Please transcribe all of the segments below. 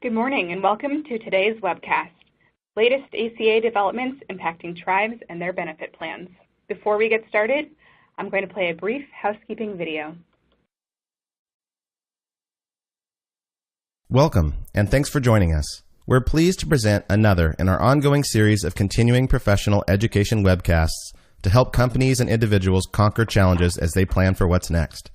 Good morning and welcome to today's webcast, latest ACA developments impacting tribes and their benefit plans. Before we get started, I'm going to play a brief housekeeping video. Welcome and thanks for joining us. We're pleased to present another in our ongoing series of continuing professional education webcasts to help companies and individuals conquer challenges as they plan for what's next.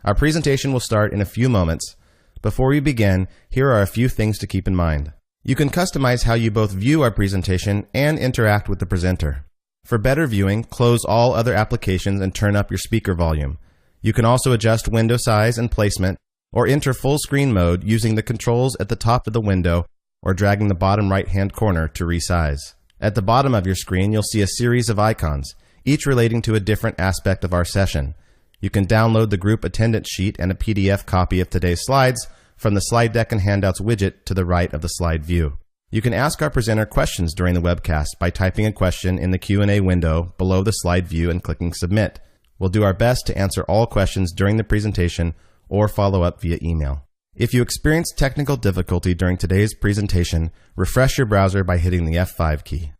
Our presentation will start in a few moments. Before we begin, here are a few things to keep in mind. You can customize how you both view our presentation and interact with the presenter. For better viewing, close all other applications and turn up your speaker volume. You can also adjust window size and placement or enter full screen mode using the controls at the top of the window or dragging the bottom right-hand corner to resize. At the bottom of your screen, you'll see a series of icons, each relating to a different aspect of our session. You can download the group attendance sheet and a PDF copy of today's slides from the slide deck and handouts widget to the right of the slide view. You can ask our presenter questions during the webcast by typing a question in the Q&A window below the slide view and clicking submit. We'll do our best to answer all questions during the presentation or follow up via email. If you experience technical difficulty during today's presentation, refresh your browser by hitting the F5 key.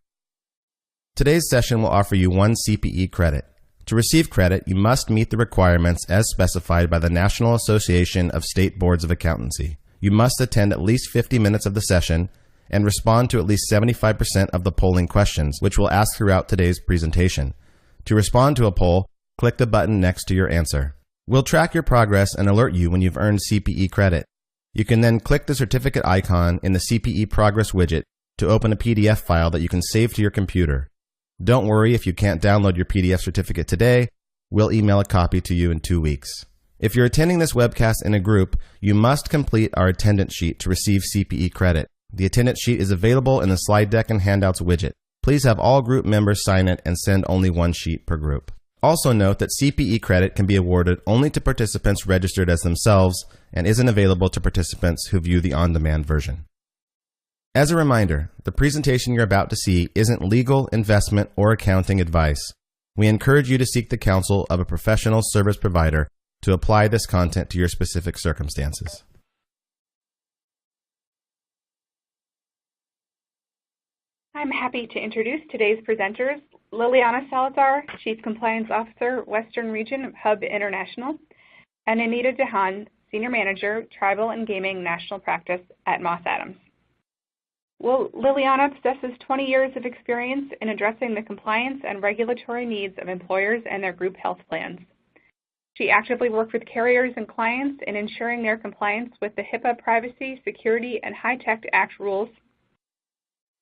Today's session will offer you 1 CPE credit. To receive credit, you must meet the requirements as specified by the National Association of State Boards of Accountancy. You must attend at least 50 minutes of the session and respond to at least 75% of the polling questions, which we'll ask throughout today's presentation. To respond to a poll, click the button next to your answer. We'll track your progress and alert you when you've earned CPE credit. You can then click the certificate icon in the CPE Progress widget to open a PDF file that you can save to your computer. Don't worry if you can't download your PDF certificate today. We'll email a copy to you in 2 weeks. If you're attending this webcast in a group, you must complete our attendance sheet to receive CPE credit. The attendance sheet is available in the slide deck and handouts widget. Please have all group members sign it and send only 1 sheet per group. Also note that CPE credit can be awarded only to participants registered as themselves and isn't available to participants who view the on-demand version. As a reminder, the presentation you're about to see isn't legal, investment, or accounting advice. We encourage you to seek the counsel of a professional service provider to apply this content to your specific circumstances. I'm happy to introduce today's presenters, Liliana Salazer, Chief Compliance Officer, Western Region of Hub International, and Anita DeHaan, Senior Manager, Tribal and Gaming National Practice at Moss Adams. Well, Liliana possesses 20 years of experience in addressing the compliance and regulatory needs of employers and their group health plans. She actively worked with carriers and clients in ensuring their compliance with the HIPAA Privacy, Security, and High-Tech Act rules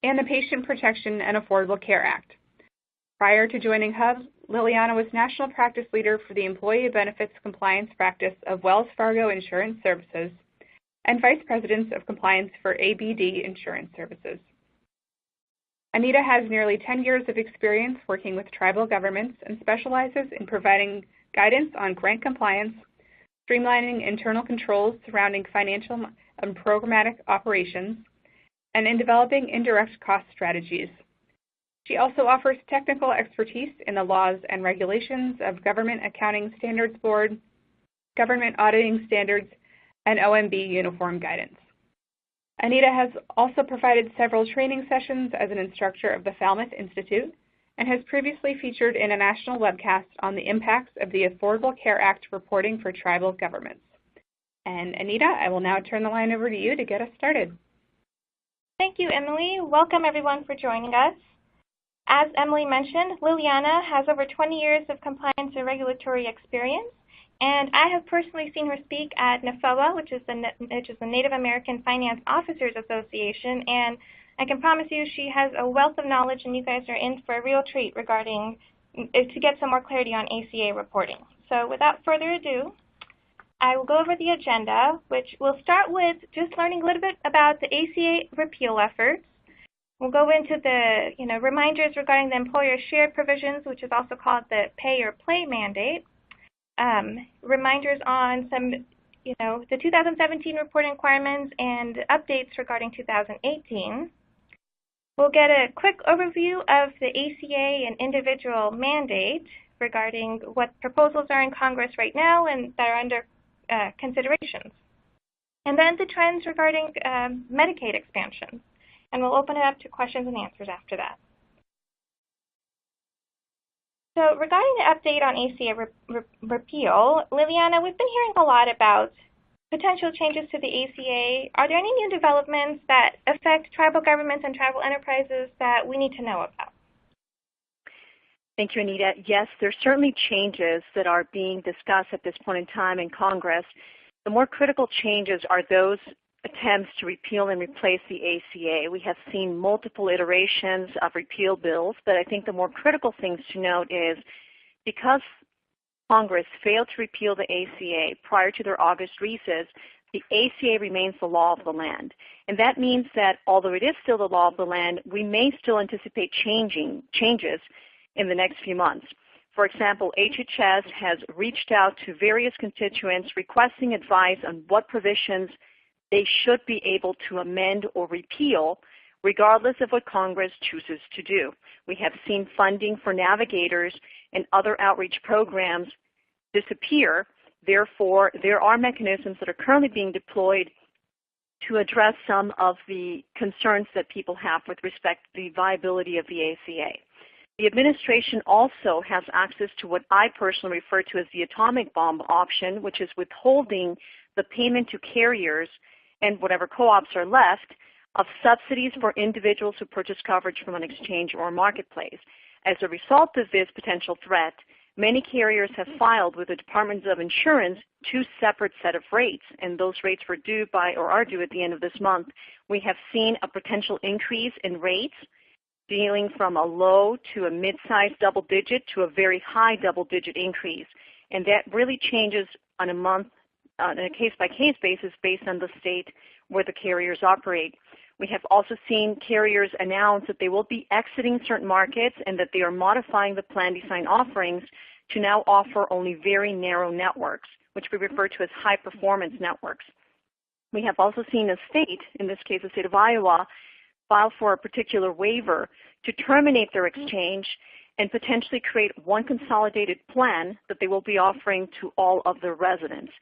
and the Patient Protection and Affordable Care Act. Prior to joining Hub, Liliana was National Practice Leader for the Employee Benefits Compliance Practice of Wells Fargo Insurance Services and Vice President of Compliance for ABD Insurance Services. Anita has nearly 10 years of experience working with tribal governments and specializes in providing guidance on grant compliance, streamlining internal controls surrounding financial and programmatic operations, and in developing indirect cost strategies. She also offers technical expertise in the laws and regulations of Government Accounting Standards Board, Government Auditing Standards, and OMB uniform guidance. Anita has also provided several training sessions as an instructor of the Falmouth Institute and has previously featured in a national webcast on the impacts of the Affordable Care Act reporting for tribal governments. And Anita, I will now turn the line over to you to get us started. Thank you, Emily. Welcome everyone for joining us. As Emily mentioned, Liliana has over 20 years of compliance and regulatory experience. And I have personally seen her speak at NAFOA, which is the Native American Finance Officers Association, and I can promise you she has a wealth of knowledge, and you guys are in for a real treat regarding to get some more clarity on ACA reporting. So without further ado, I will go over the agenda, which we'll start with just learning a little bit about the ACA repeal efforts. We'll go into the reminders regarding the employer shared provisions, which is also called the pay or play mandate. Reminders on some, the 2017 reporting requirements and updates regarding 2018. We'll get a quick overview of the ACA and individual mandate regarding what proposals are in Congress right now and that are under considerations. and then the trends regarding Medicaid expansion. And we'll open it up to questions and answers after that. So regarding the update on ACA repeal, Liliana, we've been hearing a lot about potential changes to the ACA. Are there any new developments that affect tribal governments and tribal enterprises that we need to know about? Thank you, Anita. Yes, there's certainly changes that are being discussed at this point in time in Congress. The more critical changes are those attempts to repeal and replace the ACA. We have seen multiple iterations of repeal bills, but I think the more critical things to note is because Congress failed to repeal the ACA prior to their August recess, the ACA remains the law of the land. And that means that although it is still the law of the land, we may still anticipate changes in the next few months. For example, HHS has reached out to various constituents requesting advice on what provisions they should be able to amend or repeal regardless of what Congress chooses to do. We have seen funding for navigators and other outreach programs disappear. Therefore, there are mechanisms that are currently being deployed to address some of the concerns that people have with respect to the viability of the ACA. The administration also has access to what I personally refer to as the atomic bomb option, which is withholding the payment to carriers and whatever co-ops are left of subsidies for individuals who purchase coverage from an exchange or marketplace. As a result of this potential threat, many carriers have filed with the Departments of Insurance two separate set of rates, and those rates were due by or are due at the end of this month. We have seen a potential increase in rates dealing from a low to a mid-sized double-digit to a very high double-digit increase, and that really changes on a case-by-case basis based on the state where the carriers operate. We have also seen carriers announce that they will be exiting certain markets and that they are modifying the plan design offerings to now offer only very narrow networks, which we refer to as high-performance networks. We have also seen a state, in this case the state of Iowa, file for a particular waiver to terminate their exchange and potentially create one consolidated plan that they will be offering to all of their residents.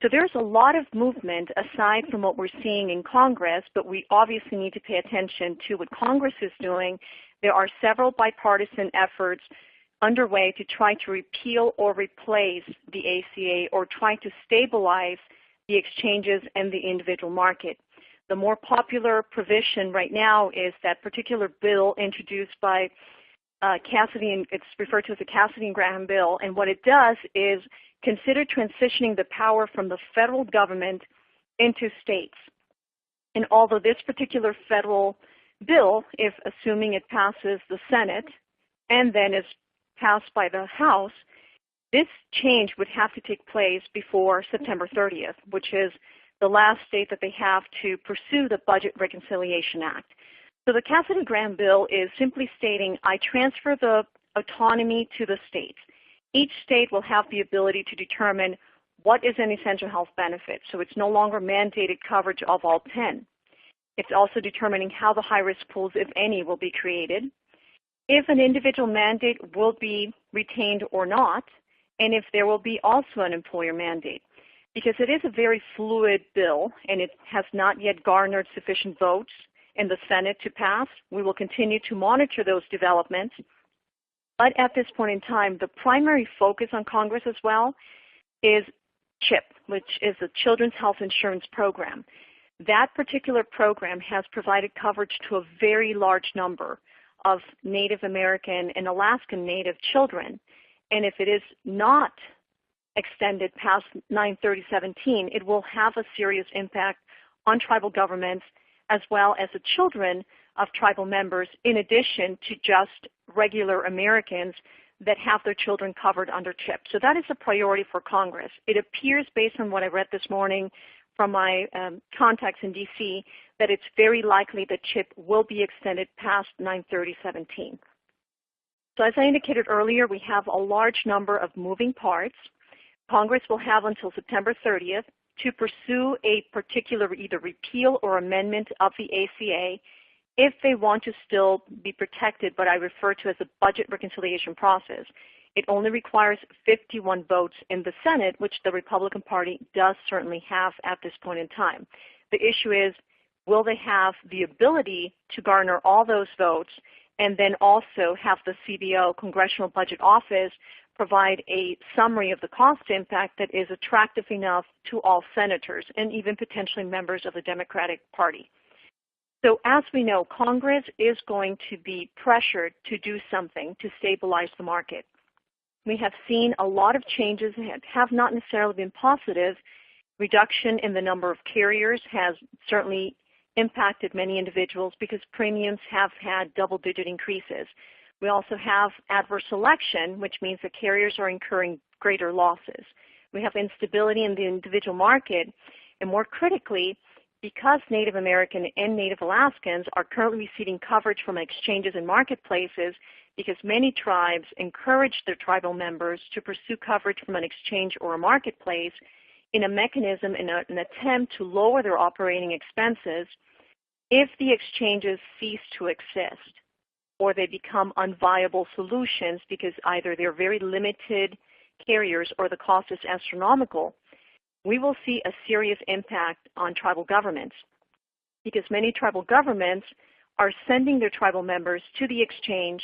So there's a lot of movement aside from what we're seeing in Congress, but we obviously need to pay attention to what Congress is doing. There are several bipartisan efforts underway to try to repeal or replace the ACA or try to stabilize the exchanges and the individual market. The more popular provision right now is that particular bill introduced by Cassidy, and it's referred to as the Cassidy and Graham bill, and what it does is consider transitioning the power from the federal government into states. And although this particular federal bill, if assuming it passes the Senate and then is passed by the House, this change would have to take place before September 30th, which is the last date that they have to pursue the Budget Reconciliation Act. So the Cassidy-Graham bill is simply stating, I transfer the autonomy to the states. Each state will have the ability to determine what is an essential health benefit. So it's no longer mandated coverage of all 10. It's also determining how the high-risk pools, if any, will be created, if an individual mandate will be retained or not, and if there will be also an employer mandate. Because it is a very fluid bill and it has not yet garnered sufficient votes in the Senate to pass. We will continue to monitor those developments. But at this point in time, the primary focus on Congress as well is CHIP, which is the Children's Health Insurance Program. That particular program has provided coverage to a very large number of Native American and Alaskan Native children. And if it is not extended past 9/30/17, it will have a serious impact on tribal governments as well as the children of tribal members, in addition to just regular Americans that have their children covered under CHIP. So that is a priority for Congress. It appears, based on what I read this morning from my contacts in D.C., that it's very likely that CHIP will be extended past 9/30/17. So as I indicated earlier, we have a large number of moving parts. Congress will have until September 30th to pursue a particular either repeal or amendment of the ACA if they want to still be protected what I refer to as the budget reconciliation process. It only requires 51 votes in the Senate, which the Republican Party does certainly have at this point in time. The issue is, will they have the ability to garner all those votes and then also have the CBO, Congressional Budget Office, provide a summary of the cost impact that is attractive enough to all senators and even potentially members of the Democratic Party? So as we know, Congress is going to be pressured to do something to stabilize the market. We have seen a lot of changes that have not necessarily been positive. Reduction in the number of carriers has certainly impacted many individuals because premiums have had double-digit increases. We also have adverse selection, which means that carriers are incurring greater losses. We have instability in the individual market, and more critically, because Native American and Native Alaskans are currently receiving coverage from exchanges and marketplaces, because many tribes encourage their tribal members to pursue coverage from an exchange or a marketplace in a mechanism in an attempt to lower their operating expenses, if the exchanges cease to exist or they become unviable solutions because either they're very limited carriers or the cost is astronomical, we will see a serious impact on tribal governments, because many tribal governments are sending their tribal members to the exchange.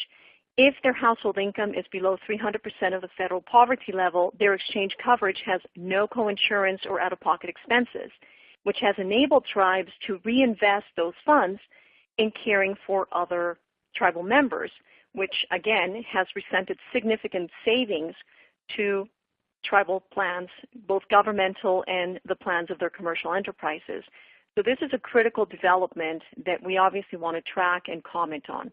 If their household income is below 300% of the federal poverty level, their exchange coverage has no coinsurance or out-of-pocket expenses, which has enabled tribes to reinvest those funds in caring for other tribal members, which again has presented significant savings to tribal plans, both governmental and the plans of their commercial enterprises. So this is a critical development that we obviously want to track and comment on.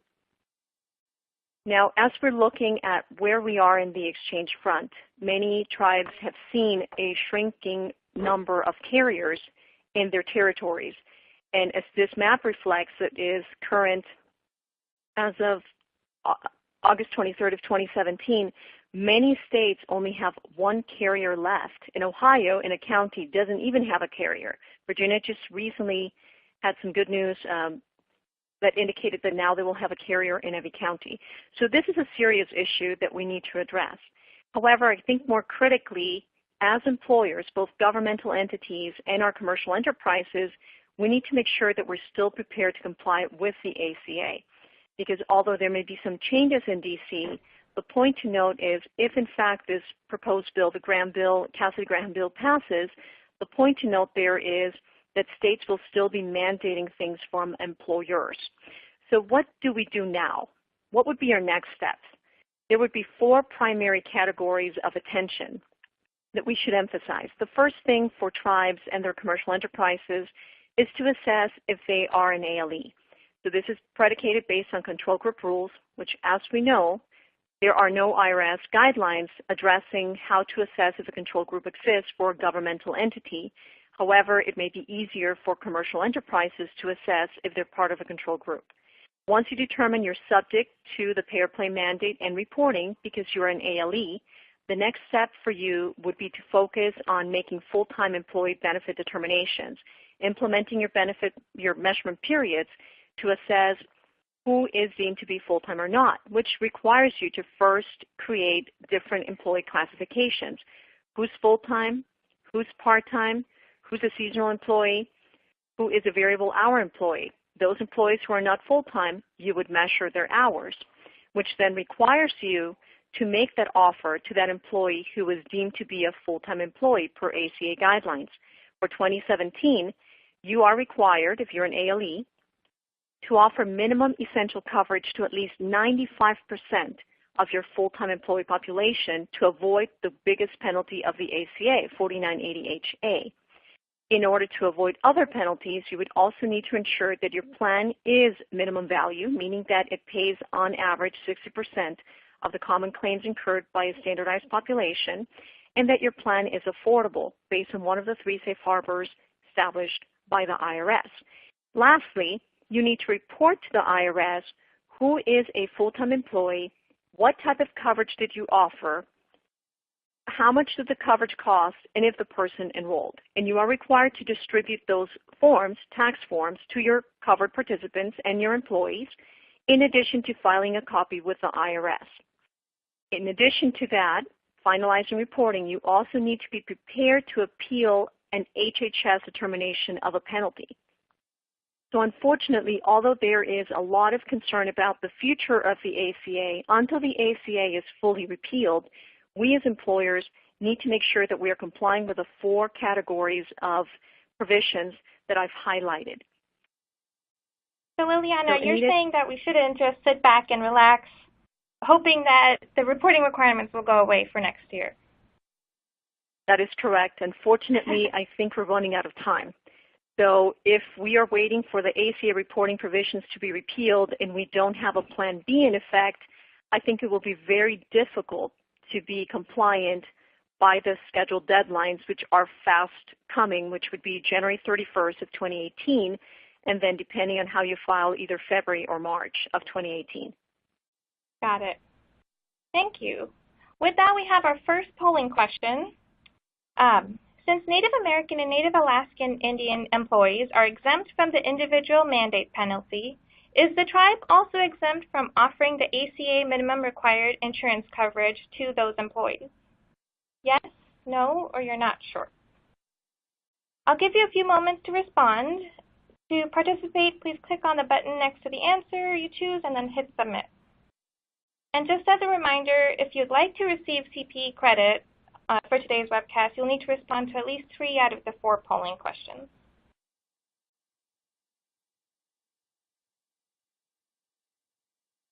Now, as we're looking at where we are in the exchange front, many tribes have seen a shrinking number of carriers in their territories. And as this map reflects, it is current as of August 23rd of 2017, many states only have one carrier left. In Ohio, in a county, doesn't even have a carrier. Virginia just recently had some good news that indicated that now they will have a carrier in every county. So this is a serious issue that we need to address. However, I think more critically, as employers, both governmental entities and our commercial enterprises, we need to make sure that we're still prepared to comply with the ACA. Because although there may be some changes in D.C., the point to note is if in fact this proposed bill, the Cassidy-Graham bill passes, the point to note there is that states will still be mandating things from employers. So what do we do now? What would be our next steps? There would be 4 primary categories of attention that we should emphasize. The first thing for tribes and their commercial enterprises is to assess if they are an ALE. So this is predicated based on control group rules, which, as we know, there are no IRS guidelines addressing how to assess if a control group exists for a governmental entity. However, it may be easier for commercial enterprises to assess if they're part of a control group. Once you determine you're subject to the pay-or-play mandate and reporting because you're an ALE, the next step for you would be to focus on making full-time employee benefit determinations, implementing your measurement periods to assess who is deemed to be full-time or not, which requires you to first create different employee classifications. Who's full-time? Who's part-time? Who's a seasonal employee? Who is a variable hour employee? Those employees who are not full-time, you would measure their hours, which then requires you to make that offer to that employee who is deemed to be a full-time employee per ACA guidelines. For 2017, you are required, if you're an ALE, to offer minimum essential coverage to at least 95% of your full-time employee population to avoid the biggest penalty of the ACA, 4980HA. In order to avoid other penalties, you would also need to ensure that your plan is minimum value, meaning that it pays on average 60% of the common claims incurred by a standardized population, and that your plan is affordable based on one of the 3 safe harbors established by the IRS. Lastly, you need to report to the IRS who is a full-time employee, what type of coverage did you offer, how much did the coverage cost, and if the person enrolled. And you are required to distribute those forms, tax forms, to your covered participants and your employees, in addition to filing a copy with the IRS. In addition to that, finalizing reporting, you also need to be prepared to appeal an HHS determination of a penalty. So unfortunately, although there is a lot of concern about the future of the ACA, until the ACA is fully repealed, we as employers need to make sure that we are complying with the 4 categories of provisions that I've highlighted. So Liliana, So, you're Anita, saying that we shouldn't just sit back and relax, hoping that the reporting requirements will go away for next year. that is correct. Unfortunately, I think we're running out of time. So if we are waiting for the ACA reporting provisions to be repealed and we don't have a Plan B in effect, I think it will be very difficult to be compliant by the scheduled deadlines, which are fast coming, which would be January 31st of 2018, and then depending on how you file, either February or March of 2018. Got it. Thank you. With that, we have our first polling question. Since Native American and Native Alaskan Indian employees are exempt from the individual mandate penalty, is the tribe also exempt from offering the ACA minimum required insurance coverage to those employees? Yes, no, or you're not sure? I'll give you a few moments to respond. To participate, please click on the button next to the answer you choose and then hit submit. And just as a reminder, if you'd like to receive CPE credit for today's webcast, you'll need to respond to at least 3 out of the 4 polling questions.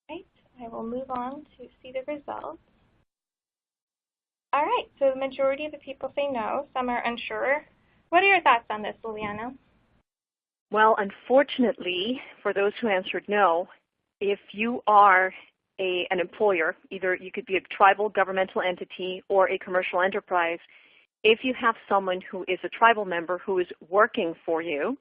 Right, I will move on to see the results. All right, so the majority of the people say no, some are unsure. What are your thoughts on this, Liliana? Well, unfortunately, for those who answered no, if you are an employer, either you could be a tribal governmental entity or a commercial enterprise, if you have someone who is a tribal member who is working for you,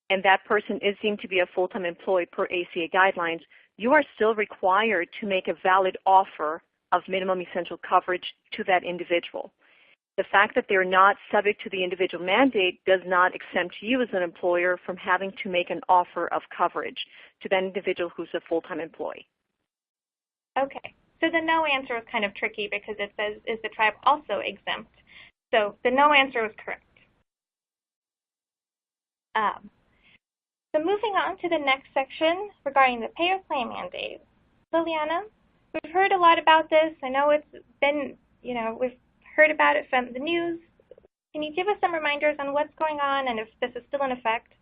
and that person is deemed to be a full-time employee per ACA guidelines, you are still required to make a valid offer of minimum essential coverage to that individual. The fact that they're not subject to the individual mandate does not exempt you as an employer from having to make an offer of coverage to that individual who's a full-time employee. Okay, so the no answer is kind of tricky because it says, is the tribe also exempt? So the no answer was correct. So moving on to the next section regarding the pay or claim mandate. Liliana, we've heard a lot about this. I know it's been, we've heard about it from the news. Can you give us some reminders on what's going on and if this is still in effect?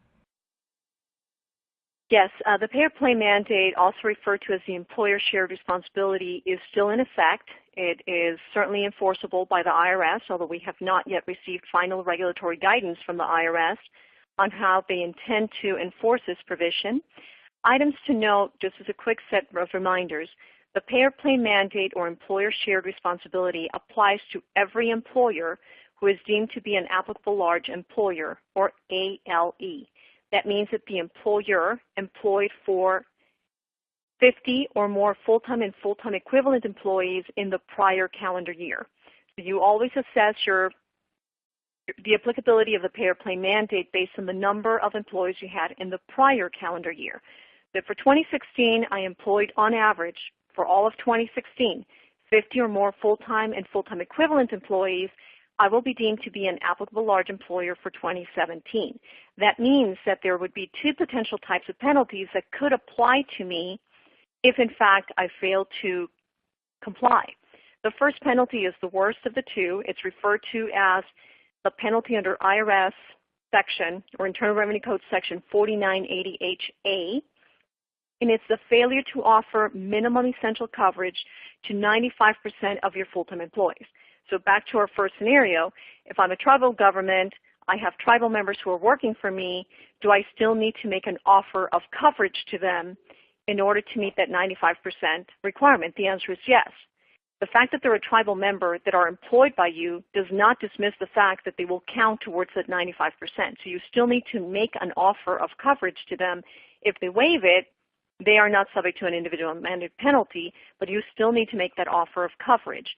Yes, the pay or play mandate, also referred to as the employer shared responsibility, is still in effect. It is certainly enforceable by the IRS, although we have not yet received final regulatory guidance from the IRS on how they intend to enforce this provision. Items to note, just as a quick set of reminders, the pay or play mandate or employer shared responsibility applies to every employer who is deemed to be an applicable large employer, or ALE. That means that the employer employed for 50 or more full-time and full-time equivalent employees in the prior calendar year. So you always assess the applicability of the pay or play mandate based on the number of employees you had in the prior calendar year. So for 2016, I employed on average for all of 2016 50 or more full-time and full-time equivalent employees. I will be deemed to be an applicable large employer for 2017. That means that there would be 2 potential types of penalties that could apply to me if, in fact, I fail to comply. The first penalty is the worst of the 2. It's referred to as the penalty under IRS section, or Internal Revenue Code section 4980HA, and it's the failure to offer minimum essential coverage to 95% of your full-time employees. So back to our first scenario, if I'm a tribal government, I have tribal members who are working for me, do I still need to make an offer of coverage to them in order to meet that 95% requirement? The answer is yes. The fact that they're a tribal member that are employed by you does not dismiss the fact that they will count towards that 95%. So you still need to make an offer of coverage to them. If they waive it, they are not subject to an individual mandate penalty, but you still need to make that offer of coverage.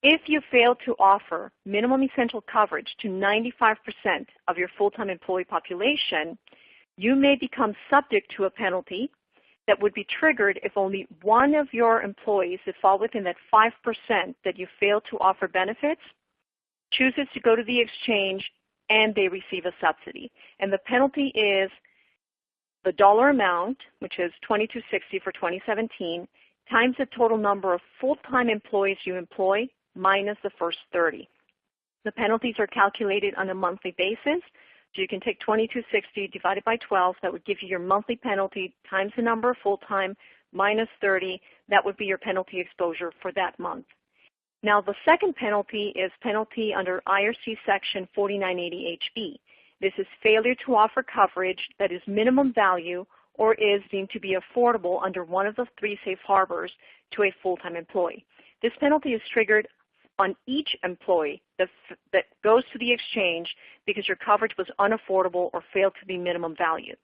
If you fail to offer minimum essential coverage to 95% of your full-time employee population, you may become subject to a penalty that would be triggered if only one of your employees that fall within that 5% that you fail to offer benefits chooses to go to the exchange and they receive a subsidy. And the penalty is the dollar amount, which is $22.60 for 2017, times the total number of full-time employees you employ minus the first 30. The penalties are calculated on a monthly basis. So you can take $22.60 divided by 12. That would give you your monthly penalty times the number of full-time minus 30. That would be your penalty exposure for that month. Now, the second penalty is penalty under IRC Section 4980HB. This is failure to offer coverage that is minimum value or is deemed to be affordable under one of the three safe harbors to a full-time employee. This penalty is triggered on each employee that goes to the exchange because your coverage was unaffordable or failed to be minimum value.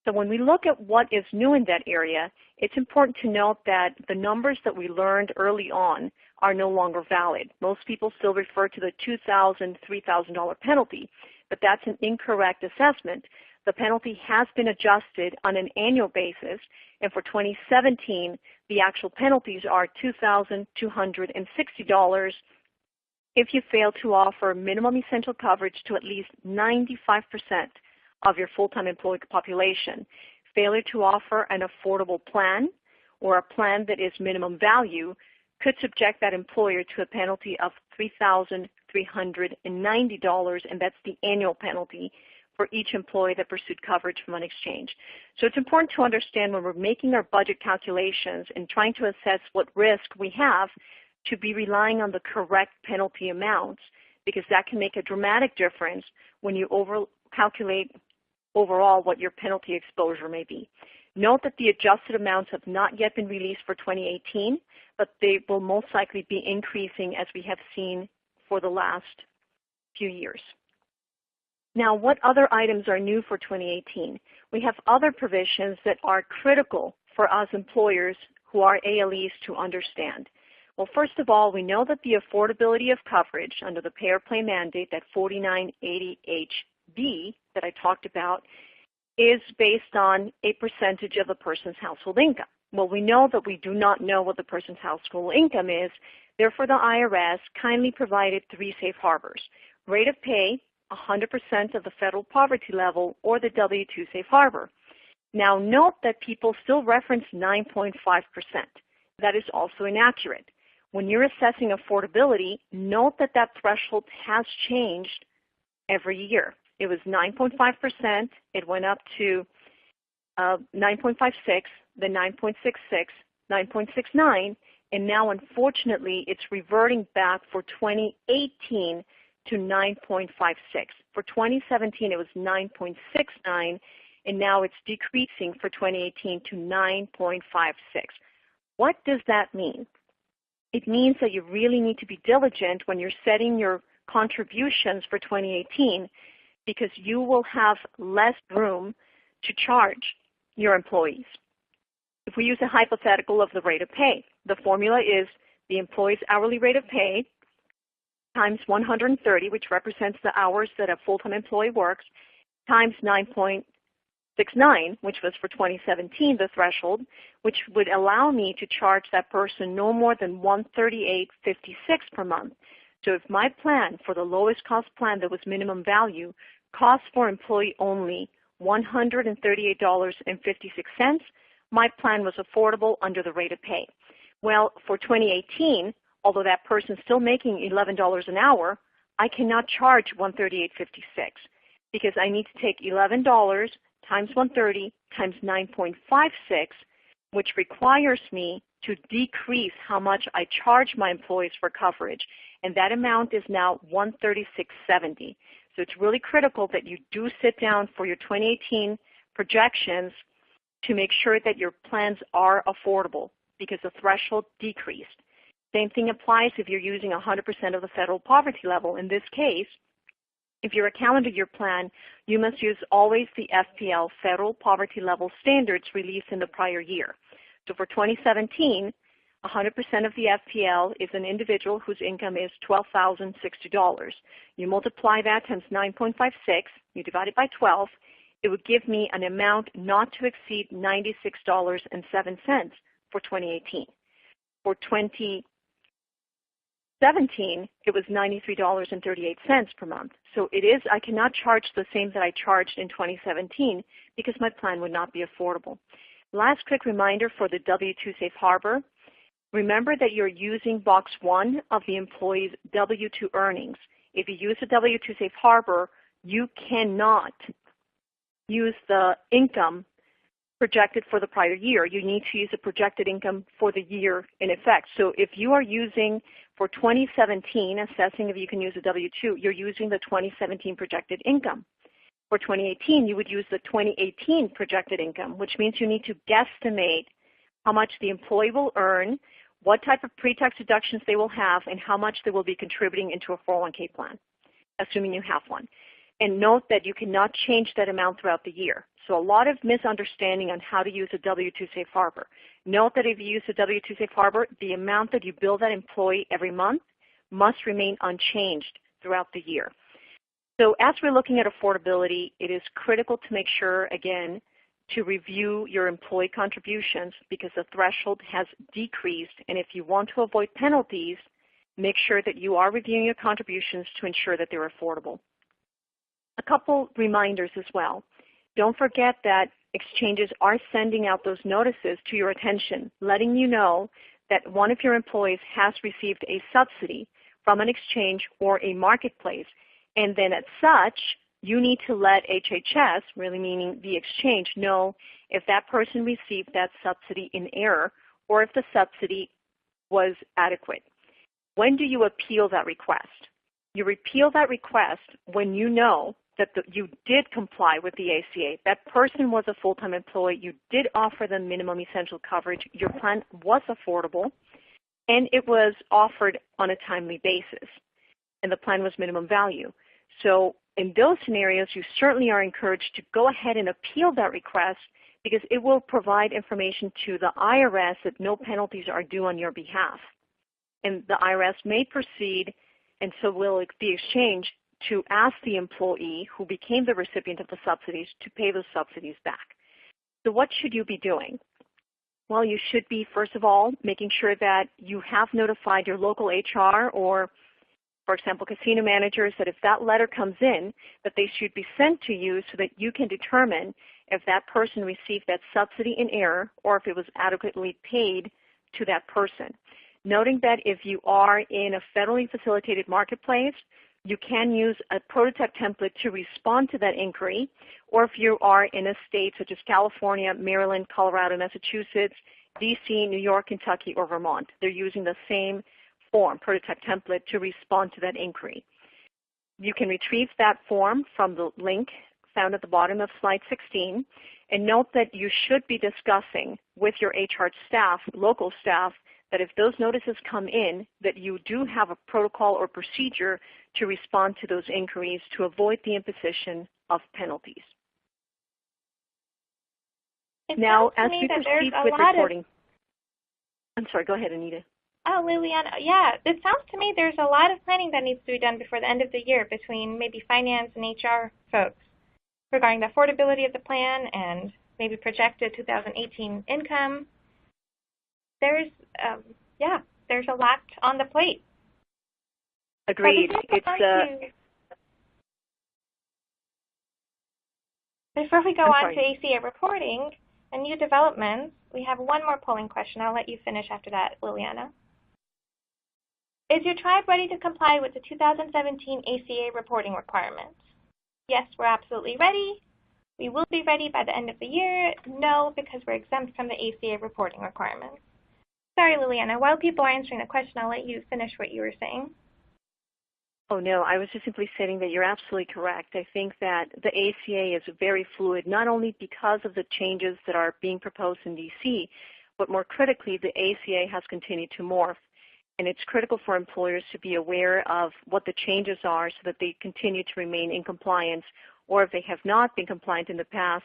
So when we look at what is new in that area, it's important to note that the numbers that we learned early on are no longer valid. Most people still refer to the $2,000, $3,000 penalty, but that's an incorrect assessment. The penalty has been adjusted on an annual basis, and for 2017, the actual penalties are $2,260 if you fail to offer minimum essential coverage to at least 95% of your full-time employee population. Failure to offer an affordable plan or a plan that is minimum value could subject that employer to a penalty of $3,390, and that's the annual penalty for each employee that pursued coverage from an exchange. So it's important to understand when we're making our budget calculations and trying to assess what risk we have to be relying on the correct penalty amounts, because that can make a dramatic difference when you calculate overall what your penalty exposure may be. Note that the adjusted amounts have not yet been released for 2018, but they will most likely be increasing as we have seen for the last few years. Now, what other items are new for 2018? We have other provisions that are critical for us employers who are ALEs to understand. Well, first of all, we know that the affordability of coverage under the pay-or-play mandate, that 4980HB that I talked about, is based on a percentage of the person's household income. Well, we know that we do not know what the person's household income is. Therefore, the IRS kindly provided three safe harbors: rate of pay, 100% of the federal poverty level, or the W-2 safe harbor. Now, note that people still reference 9.5%. That is also inaccurate. When you're assessing affordability, note that that threshold has changed every year. It was 9.5%. It went up to 9.56, then 9.66, 9.69, and now, unfortunately, it's reverting back for 2018 to 9.56. For 2017, it was 9.69, and now it's decreasing for 2018 to 9.56. What does that mean? It means that you really need to be diligent when you're setting your contributions for 2018, because you will have less room to charge your employees. If we use a hypothetical of the rate of pay, the formula is the employee's hourly rate of pay times 130, which represents the hours that a full-time employee works, times 9.69, which was for 2017, the threshold, which would allow me to charge that person no more than $138.56 per month. So if my plan for the lowest cost plan that was minimum value cost for employee only $138.56, my plan was affordable under the rate of pay. Well, for 2018, although that person is still making $11 an hour, I cannot charge $138.56 because I need to take $11 times 130 times 9.56, which requires me to decrease how much I charge my employees for coverage, and that amount is now $136.70. So it's really critical that you do sit down for your 2018 projections to make sure that your plans are affordable because the threshold decreased. Same thing applies if you're using 100% of the federal poverty level. In this case, if you're a calendar year plan, you must use always the FPL, Federal Poverty Level Standards, released in the prior year. So for 2017, 100% of the FPL is an individual whose income is $12,060. You multiply that times 9.56, you divide it by 12, it would give me an amount not to exceed $96.07 for 2018. For 2017, it was $93.38 per month. So I cannot charge the same that I charged in 2017 because my plan would not be affordable. Last quick reminder for the W-2 safe harbor. Remember that you're using box 1 of the employee's W-2 earnings. If you use the W-2 safe harbor, you cannot use the income projected for the prior year. You need to use the projected income for the year in effect. So if you are using for 2017, assessing if you can use a W-2, you're using the 2017 projected income. For 2018, you would use the 2018 projected income, which means you need to guesstimate how much the employee will earn, what type of pre-tax deductions they will have, and how much they will be contributing into a 401k plan, assuming you have one. And note that you cannot change that amount throughout the year. So a lot of misunderstanding on how to use a W-2 safe harbor. Note that if you use a W-2 safe harbor, the amount that you bill that employee every month must remain unchanged throughout the year. So as we're looking at affordability, it is critical to make sure, again, to review your employee contributions because the threshold has decreased. And if you want to avoid penalties, make sure that you are reviewing your contributions to ensure that they're affordable. A couple reminders as well. Don't forget that exchanges are sending out those notices to your attention, letting you know that one of your employees has received a subsidy from an exchange or a marketplace. And then as such, you need to let HHS, really meaning the exchange, know if that person received that subsidy in error or if the subsidy was adequate. When do you appeal that request? You repeal that request when you know that you did comply with the ACA. That person was a full-time employee. You did offer them minimum essential coverage. Your plan was affordable, and it was offered on a timely basis, and the plan was minimum value. So in those scenarios, you certainly are encouraged to go ahead and appeal that request because it will provide information to the IRS that no penalties are due on your behalf. And the IRS may proceed, and so will the exchange, to ask the employee who became the recipient of the subsidies to pay those subsidies back. So what should you be doing? Well, you should be, first of all, making sure that you have notified your local HR or, for example, casino managers, that if that letter comes in, that they should be sent to you so that you can determine if that person received that subsidy in error or if it was adequately paid to that person. Noting that if you are in a federally facilitated marketplace, you can use a prototype template to respond to that inquiry, or if you are in a state such as California, Maryland, Colorado, Massachusetts, DC, New York, Kentucky, or Vermont. They're using the same form, prototype template, to respond to that inquiry. You can retrieve that form from the link found at the bottom of slide 16, and note that you should be discussing with your HR staff, local staff, that if those notices come in, that you do have a protocol or procedure to respond to those inquiries to avoid the imposition of penalties. Now, as we proceed with reporting, I'm sorry, go ahead, Anita. Oh, Liliana, yeah, it sounds to me there's a lot of planning that needs to be done before the end of the year between maybe finance and HR folks regarding the affordability of the plan and maybe projected 2018 income. There's a lot on the plate. Agreed. Before we go on to ACA reporting and new developments, we have one more polling question. I'll let you finish after that, Liliana. Is your tribe ready to comply with the 2017 ACA reporting requirements? Yes, we're absolutely ready. We will be ready by the end of the year. No, because we're exempt from the ACA reporting requirements. Sorry, Liliana. While people are answering the question, I'll let you finish what you were saying. Oh, no, I was just simply stating that you're absolutely correct. I think that the ACA is very fluid, not only because of the changes that are being proposed in D.C., but more critically, the ACA has continued to morph. And it's critical for employers to be aware of what the changes are so that they continue to remain in compliance, or if they have not been compliant in the past,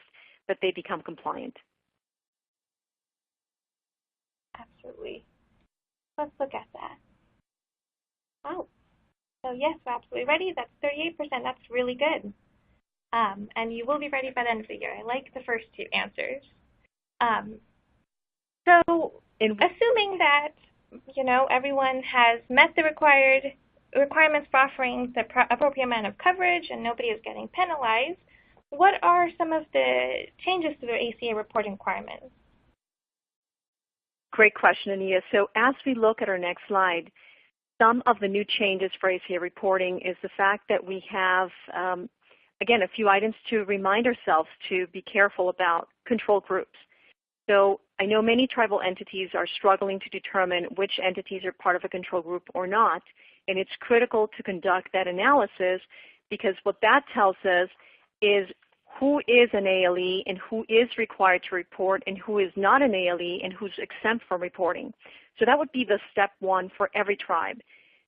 that they become compliant. Absolutely. Let's look at that. Oh, so yes, we're absolutely ready. That's 38%. That's really good. and you will be ready by the end of the year. I like the first two answers. So assuming that, everyone has met the requirements for offering the appropriate amount of coverage and nobody is getting penalized, what are some of the changes to the ACA reporting requirements? Great question, Anita. So as we look at our next slide, some of the new changes for ACA reporting is the fact that we have, again, a few items to remind ourselves to be careful about control groups. So I know many tribal entities are struggling to determine which entities are part of a control group or not, and it's critical to conduct that analysis because what that tells us is who is an ALE and who is required to report and who is not an ALE and who's exempt from reporting. So that would be the step one for every tribe,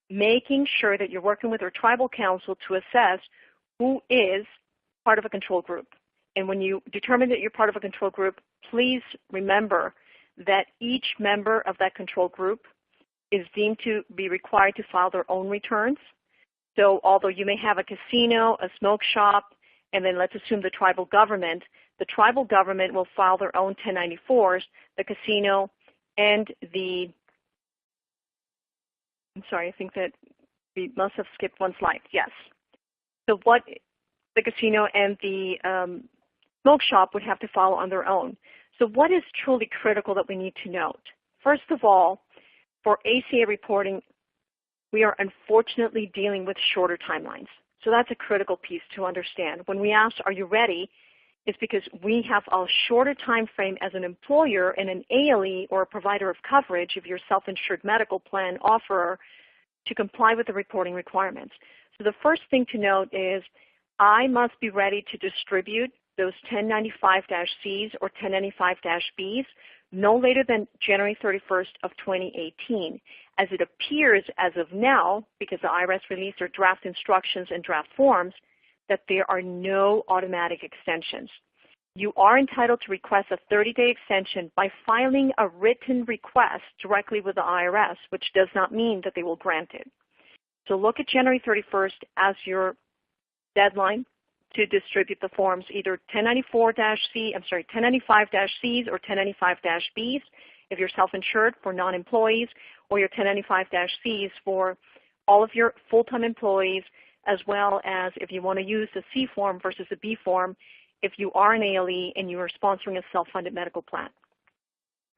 making sure that you're working with your tribal council to assess who is part of a control group. And when you determine that you're part of a control group, please remember that each member of that control group is deemed to be required to file their own returns. So although you may have a casino, a smoke shop, and then let's assume the tribal government will file their own 1094s, the casino and the, I'm sorry, I think that we must have skipped one slide, yes. So what the casino and the smoke shop would have to follow on their own. So what is truly critical that we need to note? First of all, for ACA reporting, we are unfortunately dealing with shorter timelines. So that's a critical piece to understand. When we ask, are you ready, it's because we have a shorter time frame as an employer and an ALE or a provider of coverage if you're self-insured medical plan offerer to comply with the reporting requirements. So the first thing to note is I must be ready to distribute those 1095-Cs or 1095-Bs no later than January 31st of 2018. As it appears as of now, because the IRS released their draft instructions and draft forms, that there are no automatic extensions. You are entitled to request a 30-day extension by filing a written request directly with the IRS, which does not mean that they will grant it. So look at January 31st as your deadline to distribute the forms, either 1095-Cs or 1095-Bs if you're self-insured for non-employees, or your 1095-Cs for all of your full-time employees, as well as if you want to use the C form versus the B form if you are an ALE and you are sponsoring a self-funded medical plan.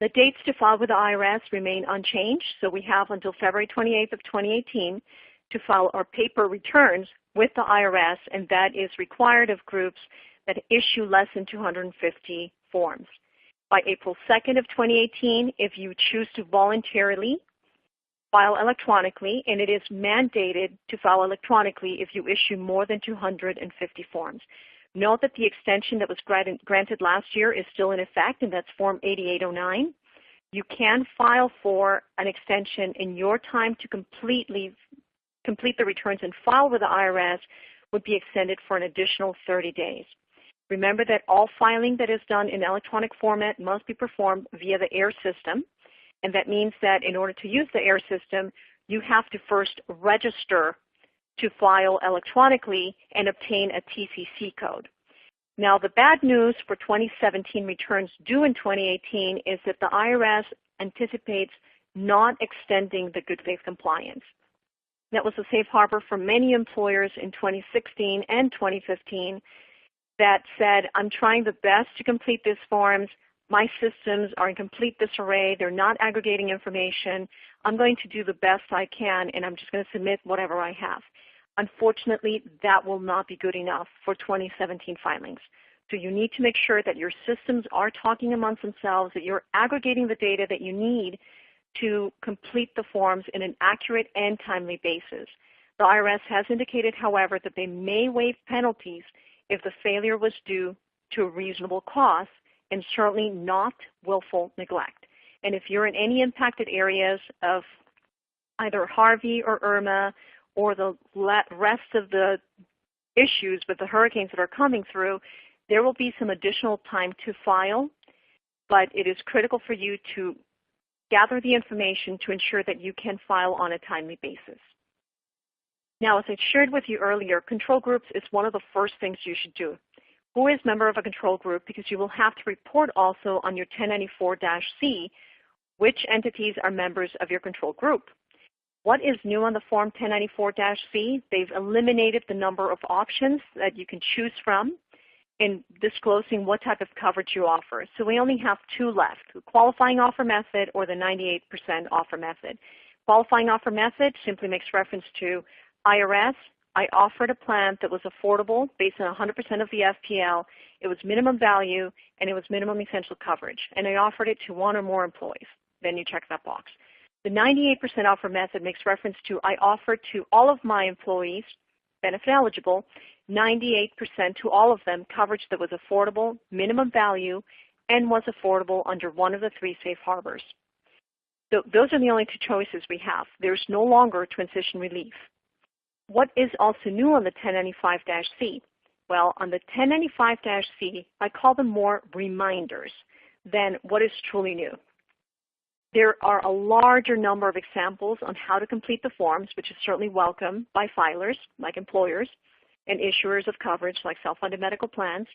The dates to file with the IRS remain unchanged, so we have until February 28th of 2018 to file our paper returns with the IRS, and that is required of groups that issue less than 250 forms. By April 2nd of 2018, if you choose to voluntarily file electronically, and it is mandated to file electronically if you issue more than 250 forms. Note that the extension that was granted last year is still in effect, and that's Form 8809. You can file for an extension in your time to complete the returns and file with the IRS would be extended for an additional 30 days. Remember that all filing that is done in electronic format must be performed via the AIR system, and that means that in order to use the AIR system, you have to first register to file electronically and obtain a TCC code. Now, the bad news for 2017 returns due in 2018 is that the IRS anticipates not extending the good faith compliance. That was a safe harbor for many employers in 2016 and 2015 that said, I'm trying the best to complete these forms. My systems are in complete disarray. They're not aggregating information. I'm going to do the best I can, and I'm just going to submit whatever I have. Unfortunately, that will not be good enough for 2017 filings. So you need to make sure that your systems are talking amongst themselves, that you're aggregating the data that you need to complete the forms in an accurate and timely basis. The IRS has indicated, however, that they may waive penalties if the failure was due to a reasonable cause and certainly not willful neglect. And if you're in any impacted areas of either Harvey or Irma or the rest of the issues with the hurricanes that are coming through, there will be some additional time to file, but it is critical for you to gather the information to ensure that you can file on a timely basis. Now, as I shared with you earlier, control groups is one of the first things you should do. Who is member of a control group? Because you will have to report also on your 1094-C which entities are members of your control group. What is new on the Form 1094-C? They've eliminated the number of options that you can choose from in disclosing what type of coverage you offer. So we only have two left, the qualifying offer method or the 98% offer method. Qualifying offer method simply makes reference to IRS. I offered a plan that was affordable based on 100% of the FPL. It was minimum value and it was minimum essential coverage. And I offered it to one or more employees. Then you check that box. The 98% offer method makes reference to I offered to all of my employees, benefit eligible, 98% to all of them coverage that was affordable, minimum value, and was affordable under one of the three safe harbors. So those are the only two choices we have. There's no longer transition relief. What is also new on the 1095-C? Well, on the 1095-C, I call them more reminders than what is truly new. There are a larger number of examples on how to complete the forms, which is certainly welcome by filers, like employers, and issuers of coverage, like self-funded medical plans.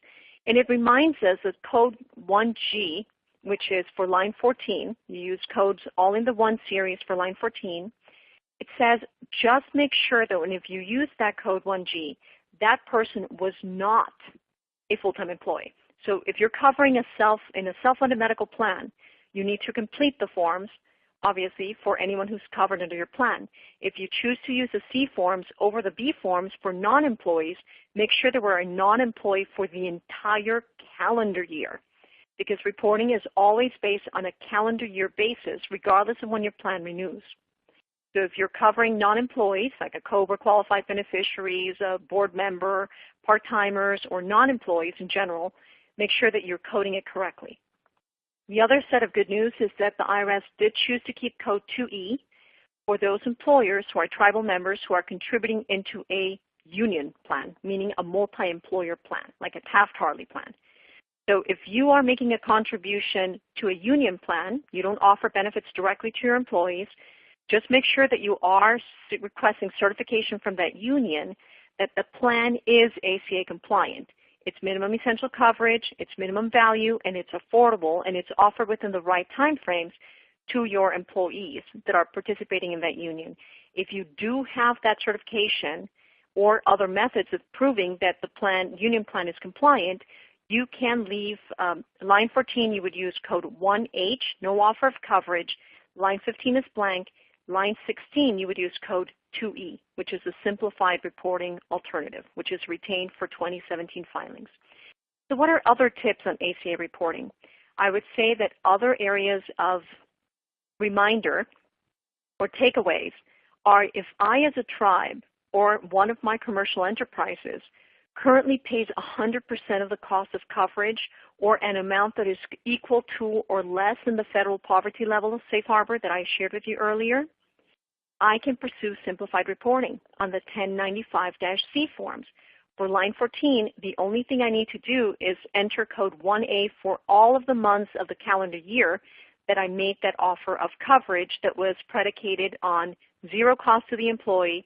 And it reminds us that code 1G, which is for line 14, you use codes all in the one series for line 14, it says just make sure that if you use that code 1G, that person was not a full-time employee. So if you're covering in a self-funded medical plan, you need to complete the forms, obviously, for anyone who's covered under your plan. If you choose to use the C forms over the B forms for non-employees, make sure that we're a non-employee for the entire calendar year, because reporting is always based on a calendar year basis, regardless of when your plan renews. So if you're covering non-employees, like a COBRA qualified beneficiaries, a board member, part-timers, or non-employees in general, make sure that you're coding it correctly. The other set of good news is that the IRS did choose to keep code 2E for those employers who are tribal members who are contributing into a union plan, meaning a multi-employer plan, like a Taft-Hartley plan. So if you are making a contribution to a union plan, you don't offer benefits directly to your employees, just make sure that you are requesting certification from that union that the plan is ACA compliant. It's minimum essential coverage, it's minimum value, and it's affordable, and it's offered within the right time frames to your employees that are participating in that union. If you do have that certification or other methods of proving that the union plan is compliant, you can leave line 14, you would use code 1H, no offer of coverage. Line 15 is blank. Line 16, you would use code 2E, which is a simplified reporting alternative, which is retained for 2017 filings. So what are other tips on ACA reporting? I would say that other areas of reminder or takeaways are if I as a tribe or one of my commercial enterprises currently pays 100% of the cost of coverage or an amount that is equal to or less than the federal poverty level of safe harbor that I shared with you earlier, I can pursue simplified reporting on the 1095-C forms. For line 14, the only thing I need to do is enter code 1A for all of the months of the calendar year that I made that offer of coverage that was predicated on zero cost to the employee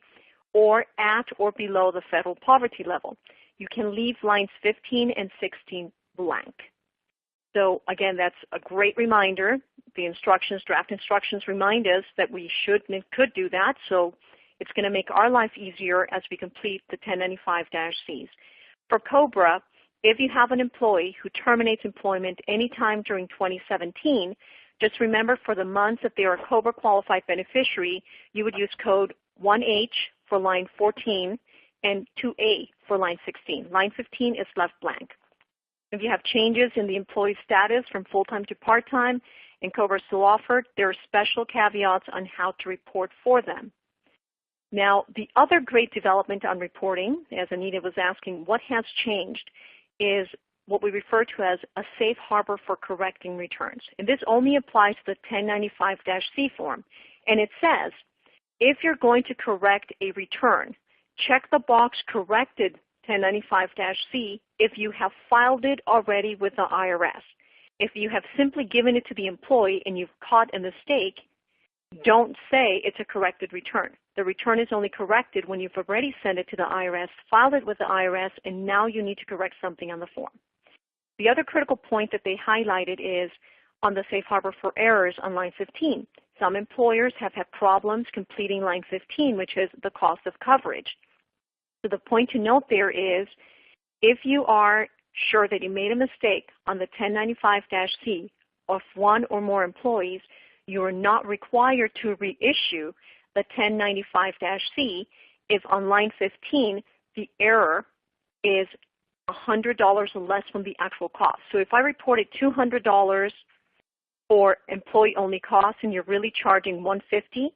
or at or below the federal poverty level. You can leave lines 15 and 16 blank. So again, that's a great reminder. The instructions, draft instructions remind us that we should and could do that. So it's going to make our life easier as we complete the 1095-Cs. For COBRA, if you have an employee who terminates employment anytime during 2017, just remember for the months that they are a COBRA qualified beneficiary, you would use code 1H for line 14 and 2A for line 16. Line 15 is left blank. If you have changes in the employee status from full-time to part-time and COBRA is still offered, there are special caveats on how to report for them. Now, the other great development on reporting, as Anita was asking, what has changed, is what we refer to as a safe harbor for correcting returns. And this only applies to the 1095-C form. And it says, if you're going to correct a return, check the box corrected 1095-C if you have filed it already with the IRS. If you have simply given it to the employee and you've caught a mistake, don't say it's a corrected return. The return is only corrected when you've already sent it to the IRS, filed it with the IRS, and now you need to correct something on the form. The other critical point that they highlighted is on the safe harbor for errors on line 15. Some employers have had problems completing line 15, which is the cost of coverage. So the point to note there is, if you are sure that you made a mistake on the 1095-C of one or more employees, you are not required to reissue the 1095-C if on line 15 the error is $100 or less from the actual cost. So if I reported $200 for employee-only costs and you're really charging $150,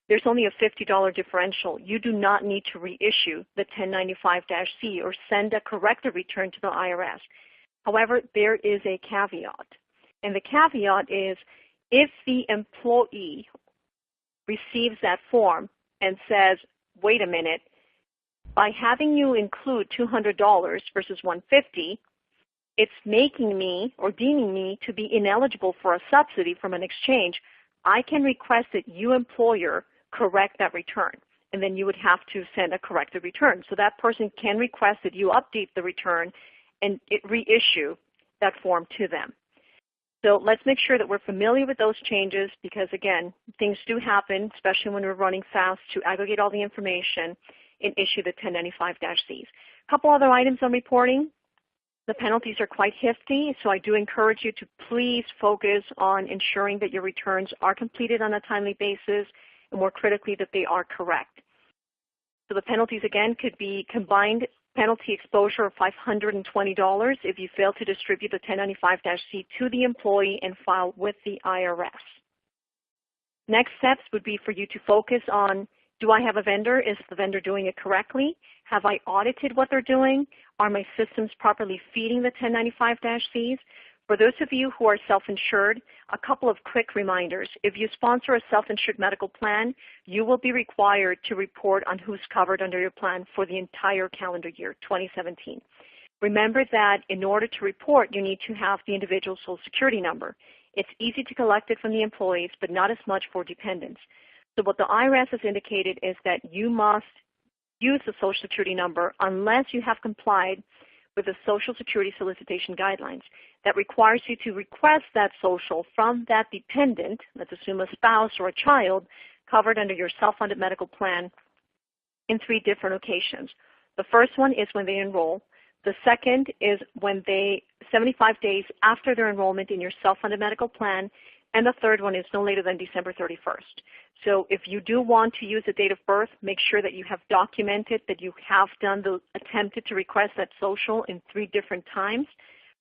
there's only a $50 differential. You do not need to reissue the 1095-C or send a corrected return to the IRS. However, there is a caveat. And the caveat is if the employee receives that form and says, wait a minute, by having you include $200 versus $150, it's making me or deeming me to be ineligible for a subsidy from an exchange, I can request that you, employer, correct that return. And then you would have to send a corrected return. So that person can request that you update the return and reissue that form to them. So let's make sure that we're familiar with those changes because, again, things do happen, especially when we're running fast, to aggregate all the information and issue the 1095-Cs. A couple other items on reporting. The penalties are quite hefty, so I do encourage you to please focus on ensuring that your returns are completed on a timely basis and, more critically, that they are correct. So the penalties, again, could be combined penalty exposure of $520 if you fail to distribute the 1095-C to the employee and file with the IRS. Next steps would be for you to focus on, do I have a vendor? Is the vendor doing it correctly? Have I audited what they're doing? Are my systems properly feeding the 1095-Cs? For those of you who are self-insured, a couple of quick reminders. If you sponsor a self-insured medical plan, you will be required to report on who's covered under your plan for the entire calendar year, 2017. Remember that in order to report, you need to have the individual's Social Security number. It's easy to collect it from the employees, but not as much for dependents. So what the IRS has indicated is that you must use the Social Security number unless you have complied with the Social Security solicitation guidelines. That requires you to request that social from that dependent, let's assume a spouse or a child, covered under your self-funded medical plan in 3 different occasions. The first one is when they enroll. The second is when 75 days after their enrollment in your self-funded medical plan. And the third one is no later than December 31st. So if you do want to use the date of birth, make sure that you have documented that you have attempted to request that social in 3 different times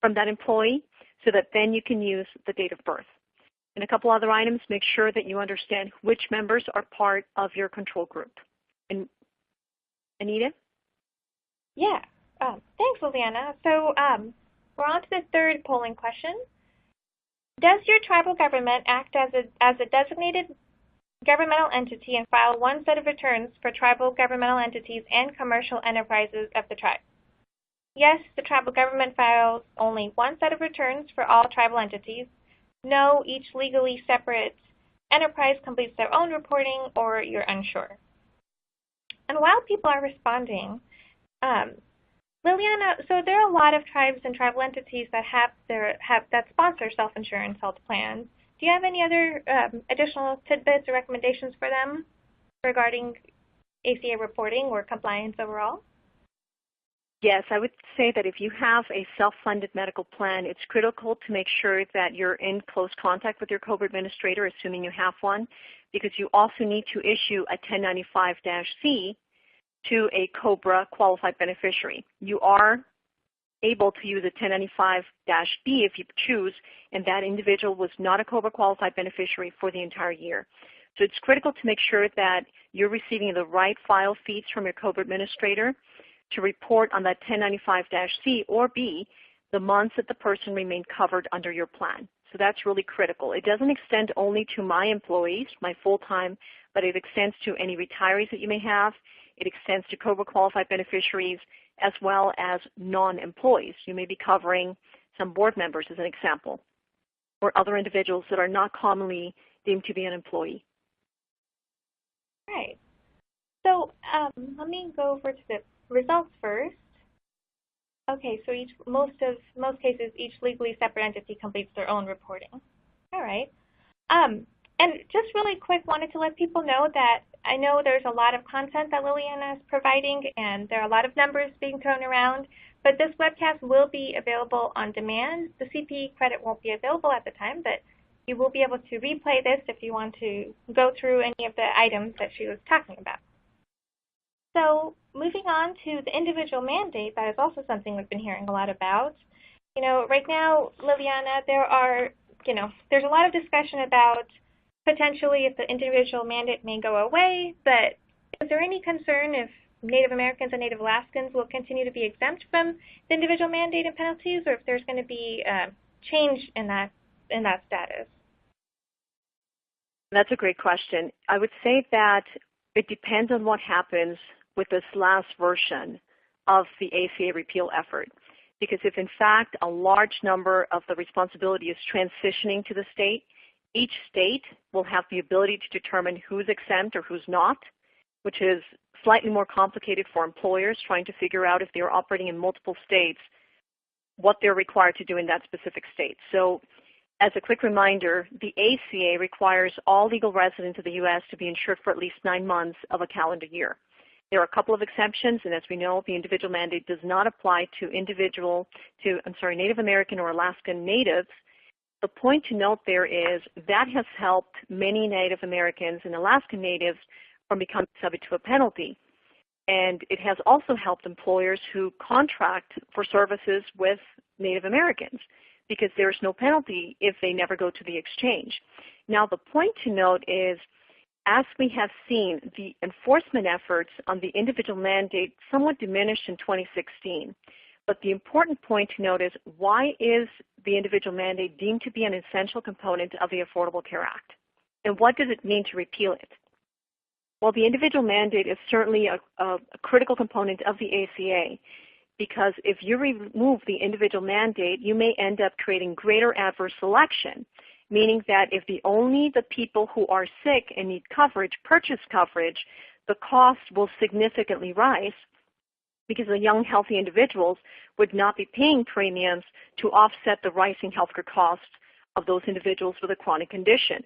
from that employee so that then you can use the date of birth. And a couple other items, make sure that you understand which members are part of your control group. And Anita? Yeah. Thanks, Liliana. So we're on to the third polling question. Does your tribal government act as a designated governmental entity and file one set of returns for tribal governmental entities and commercial enterprises of the tribe? Yes, the tribal government files only one set of returns for all tribal entities. No, each legally separate enterprise completes their own reporting, or you're unsure. And while people are responding, Liliana, so there are a lot of tribes and tribal entities that that sponsor self-insurance health plans. Do you have any other additional tidbits or recommendations for them regarding ACA reporting or compliance overall? Yes, I would say that if you have a self-funded medical plan, it's critical to make sure that you're in close contact with your COBRA administrator, assuming you have one, because you also need to issue a 1095-C to a COBRA qualified beneficiary. You are able to use a 1095-B if you choose, and that individual was not a COBRA qualified beneficiary for the entire year. So it's critical to make sure that you're receiving the right file feeds from your COBRA administrator to report on that 1095-C or B the months that the person remained covered under your plan. So that's really critical. It doesn't extend only to my employees, my full-time, but it extends to any retirees that you may have. It extends to COBRA qualified beneficiaries as well as non-employees. You may be covering some board members as an example, or other individuals that are not commonly deemed to be an employee. Right. So let me go over to the results first. Okay, so most cases, each legally separate entity completes their own reporting. All right. And just really quick, wanted to let people know that I know there's a lot of content that Liliana is providing, and there are a lot of numbers being thrown around, but this webcast will be available on demand. The CP credit won't be available at the time, but you will be able to replay this if you want to go through any of the items that she was talking about. So moving on to the individual mandate, that is also something we've been hearing a lot about. You know, right now, Liliana, there's a lot of discussion about potentially if the individual mandate may go away, but is there any concern if Native Americans and Native Alaskans will continue to be exempt from the individual mandate and penalties, or if there's going to be a change in that status? That's a great question. I would say that it depends on what happens with this last version of the ACA repeal effort. Because if in fact a large number of the responsibility is transitioning to the state, each state will have the ability to determine who's exempt or who's not, which is slightly more complicated for employers trying to figure out if they're operating in multiple states, what they're required to do in that specific state. So as a quick reminder, the ACA requires all legal residents of the U.S. to be insured for at least 9 months of a calendar year. There are a couple of exceptions, and as we know, the individual mandate does not apply to Native American or Alaskan natives. The point to note there is that has helped many Native Americans and Alaskan natives from becoming subject to a penalty. And it has also helped employers who contract for services with Native Americans because there's no penalty if they never go to the exchange. Now, the point to note is, as we have seen, the enforcement efforts on the individual mandate somewhat diminished in 2016. But the important point to note is, why is the individual mandate deemed to be an essential component of the Affordable Care Act? And what does it mean to repeal it? Well, the individual mandate is certainly a critical component of the ACA, because if you remove the individual mandate, you may end up creating greater adverse selection, meaning that if only the people who are sick and need coverage purchase coverage, the cost will significantly rise because the young, healthy individuals would not be paying premiums to offset the rising healthcare costs of those individuals with a chronic condition.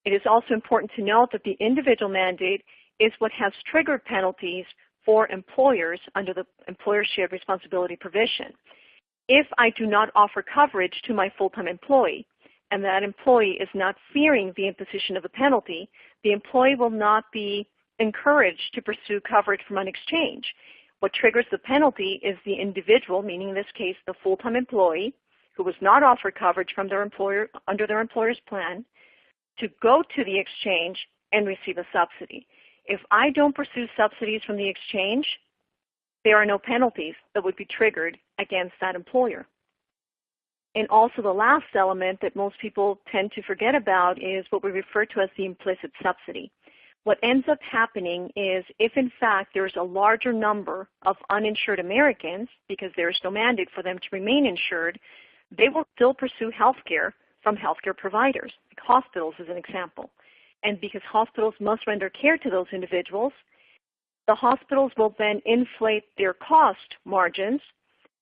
It is also important to note that the individual mandate is what has triggered penalties for employers under the employer shared responsibility provision. If I do not offer coverage to my full-time employee, and that employee is not fearing the imposition of a penalty, the employee will not be encouraged to pursue coverage from an exchange. What triggers the penalty is the individual, meaning in this case the full-time employee, who was not offered coverage from their employer under their employer's plan, to go to the exchange and receive a subsidy. If I don't pursue subsidies from the exchange, there are no penalties that would be triggered against that employer. And also the last element that most people tend to forget about is what we refer to as the implicit subsidy. What ends up happening is, if in fact there's a larger number of uninsured Americans, because there's no mandate for them to remain insured, they will still pursue health care from healthcare providers, like hospitals as an example. And because hospitals must render care to those individuals, the hospitals will then inflate their cost margins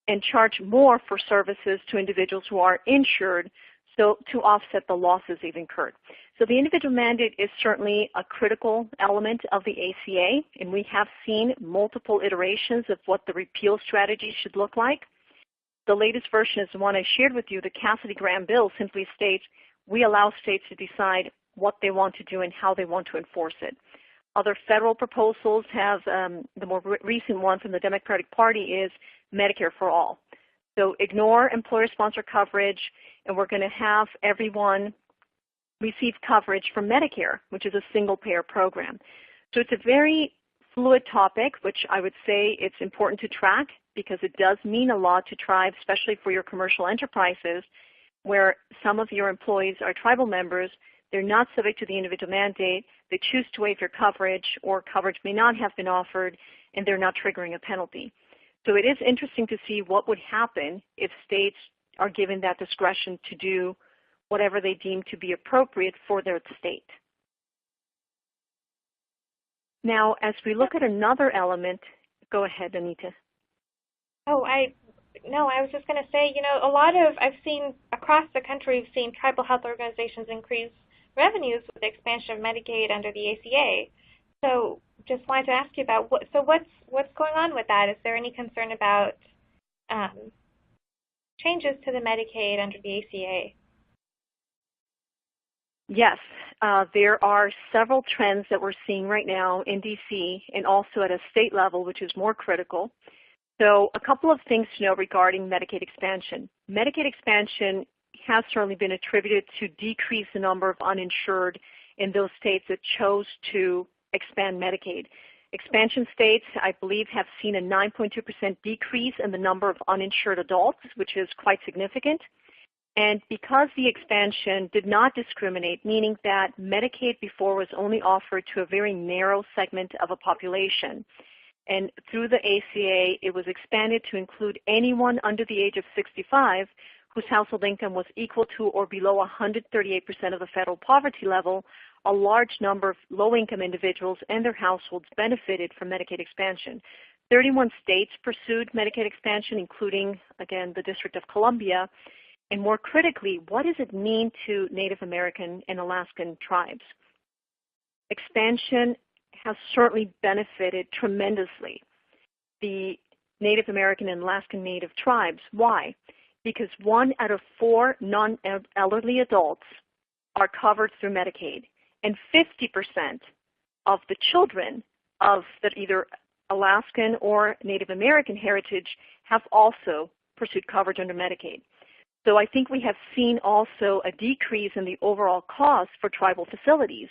and charge more for services to individuals who are insured, so to offset the losses they've incurred. So the individual mandate is certainly a critical element of the ACA, and we have seen multiple iterations of what the repeal strategy should look like. The latest version is the one I shared with you. The Cassidy-Graham bill simply states we allow states to decide what they want to do and how they want to enforce it. Other federal proposals have, the more recent one from the Democratic Party is Medicare for all. So ignore employer-sponsored coverage, and we're going to have everyone receive coverage from Medicare, which is a single-payer program. So it's a very fluid topic, which I would say it's important to track because it does mean a lot to tribes, especially for your commercial enterprises, where some of your employees are tribal members. They're not subject to the individual mandate. They choose to waive your coverage, or coverage may not have been offered, and they're not triggering a penalty. So it is interesting to see what would happen if states are given that discretion to do whatever they deem to be appropriate for their state. Now, as we look at another element, go ahead, Anita. Oh, I was just going to say, I've seen across the country, we've seen tribal health organizations increase revenues with the expansion of Medicaid under the ACA. So just wanted to ask you about what's going on with that? Is there any concern about changes to the Medicaid under the ACA? Yes, there are several trends that we're seeing right now in D.C. and also at a state level, which is more critical. So a couple of things to know regarding Medicaid expansion. Medicaid expansion has certainly been attributed to decrease the number of uninsured in those states that chose to expand Medicaid. Expansion states, I believe, have seen a 9.2% decrease in the number of uninsured adults, which is quite significant. And because the expansion did not discriminate, meaning that Medicaid before was only offered to a very narrow segment of a population, and through the ACA, it was expanded to include anyone under the age of 65 whose household income was equal to or below 138% of the federal poverty level. A large number of low-income individuals and their households benefited from Medicaid expansion. 31 states pursued Medicaid expansion, including, again, the District of Columbia. And more critically, what does it mean to Native American and Alaskan tribes? Expansion has certainly benefited tremendously the Native American and Alaskan Native tribes. Why? Because 1 out of 4 non-elderly adults are covered through Medicaid, and 50% of the children of that either Alaskan or Native American heritage have also pursued coverage under Medicaid. So I think we have seen also a decrease in the overall cost for tribal facilities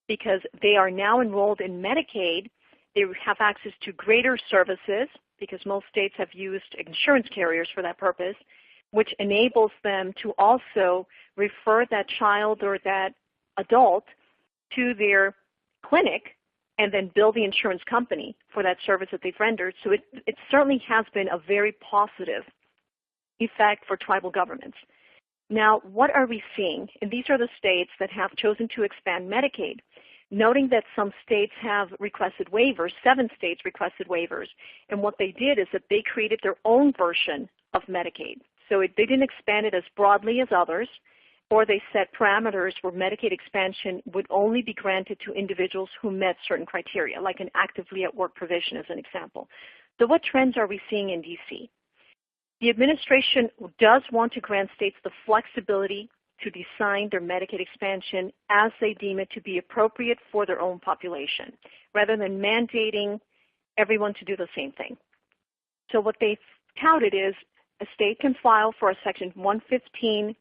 because they are now enrolled in Medicaid. They have access to greater services because most states have used insurance carriers for that purpose, which enables them to also refer that child or that adult to their clinic and then bill the insurance company for that service that they've rendered. So it certainly has been a very positive effect for tribal governments. Now, what are we seeing? And these are the states that have chosen to expand Medicaid. Noting that some states have requested waivers, 7 states requested waivers, and what they did is that they created their own version of Medicaid. So they didn't expand it as broadly as others, or they set parameters where Medicaid expansion would only be granted to individuals who met certain criteria, like an actively at work provision as an example. So what trends are we seeing in D.C.? The administration does want to grant states the flexibility to design their Medicaid expansion as they deem it to be appropriate for their own population, rather than mandating everyone to do the same thing. So what they've touted is a state can file for a Section 115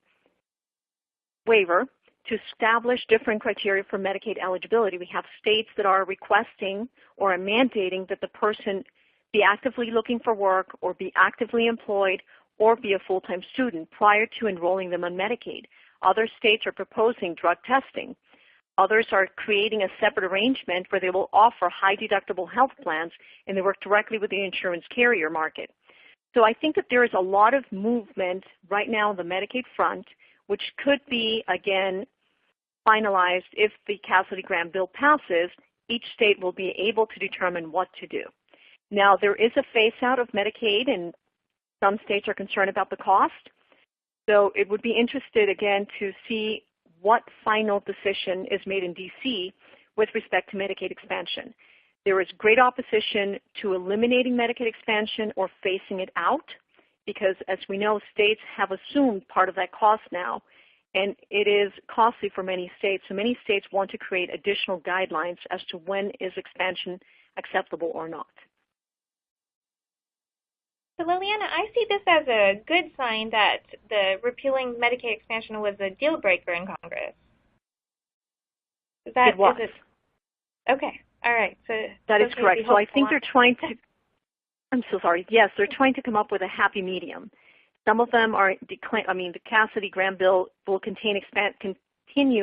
waiver to establish different criteria for Medicaid eligibility. We have states that are requesting or are mandating that the person be actively looking for work or be actively employed or be a full-time student prior to enrolling them on Medicaid. Other states are proposing drug testing. Others are creating a separate arrangement where they will offer high-deductible health plans, and they work directly with the insurance carrier market. So I think that there is a lot of movement right now on the Medicaid front, which could be, again, finalized if the Cassidy-Graham bill passes. Each state will be able to determine what to do. Now, there is a phase-out of Medicaid, and some states are concerned about the cost. So it would be interested, again, to see what final decision is made in D.C. with respect to Medicaid expansion. There is great opposition to eliminating Medicaid expansion or phasing it out because, as we know, states have assumed part of that cost now, and it is costly for many states. So many states want to create additional guidelines as to when is expansion acceptable or not. So Liliana, I see this as a good sign that the repealing Medicaid expansion was a deal breaker in Congress. It was. Okay. All right. So that is correct. So I think they're trying to, I'm so sorry. Yes, they're trying to come up with a happy medium. Some of them are, the Cassidy-Graham bill will continue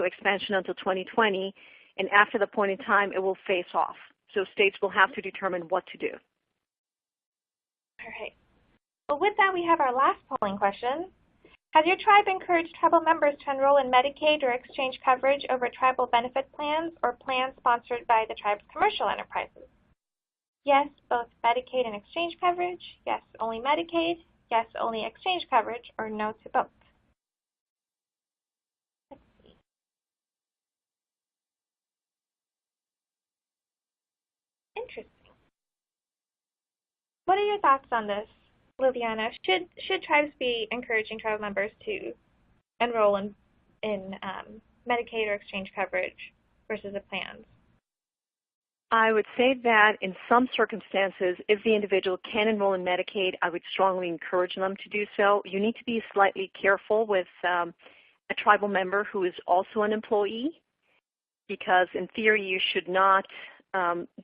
expansion until 2020, and after the point in time, it will phase off. So states will have to determine what to do. All right. Well, with that, we have our last polling question. Has your tribe encouraged tribal members to enroll in Medicaid or exchange coverage over tribal benefit plans or plans sponsored by the tribe's commercial enterprises? Yes, both Medicaid and exchange coverage. Yes, only Medicaid. Yes, only exchange coverage, or no to both. Let's see. Interesting. What are your thoughts on this, Liliana? Should tribes be encouraging tribal members to enroll in Medicaid or exchange coverage versus the plans? I would say that in some circumstances, if the individual can enroll in Medicaid, I would strongly encourage them to do so. You need to be slightly careful with a tribal member who is also an employee, because in theory you should not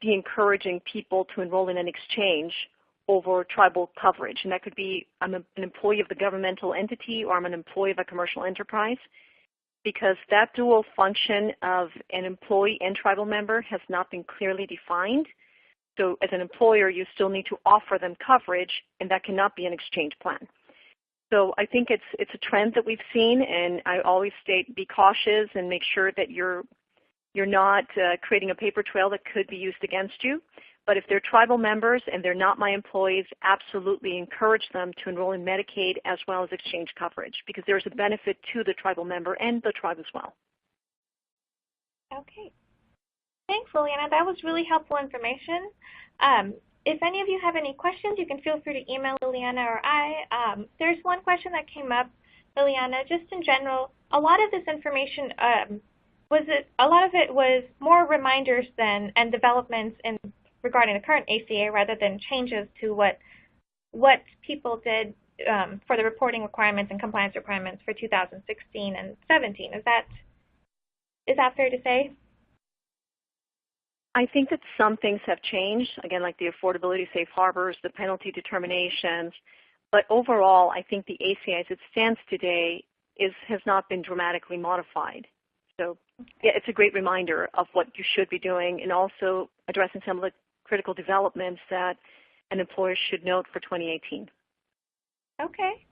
be encouraging people to enroll in an exchange over tribal coverage. And that could be, I'm an employee of the governmental entity or I'm an employee of a commercial enterprise, because that dual function of an employee and tribal member has not been clearly defined. So as an employer, you still need to offer them coverage, and that cannot be an exchange plan. So I think it's a trend that we've seen, and I always state be cautious and make sure that you're not creating a paper trail that could be used against you. But if they're tribal members and they're not my employees, absolutely encourage them to enroll in Medicaid as well as exchange coverage, because there's a benefit to the tribal member and the tribe as well. Okay. Thanks, Liliana. That was really helpful information. If any of you have any questions, you can feel free to email Liliana or I. There's one question that came up, Liliana, just in general. A lot of this information, a lot of it was more reminders and developments regarding the current ACA rather than changes to what people did for the reporting requirements and compliance requirements for 2016 and 17. Is that fair to say? I think that some things have changed, again, like the affordability safe harbors, the penalty determinations. But overall, I think the ACA as it stands today has not been dramatically modified. So yeah, it's a great reminder of what you should be doing, and also addressing some of the critical developments that an employer should note for 2018. Okay.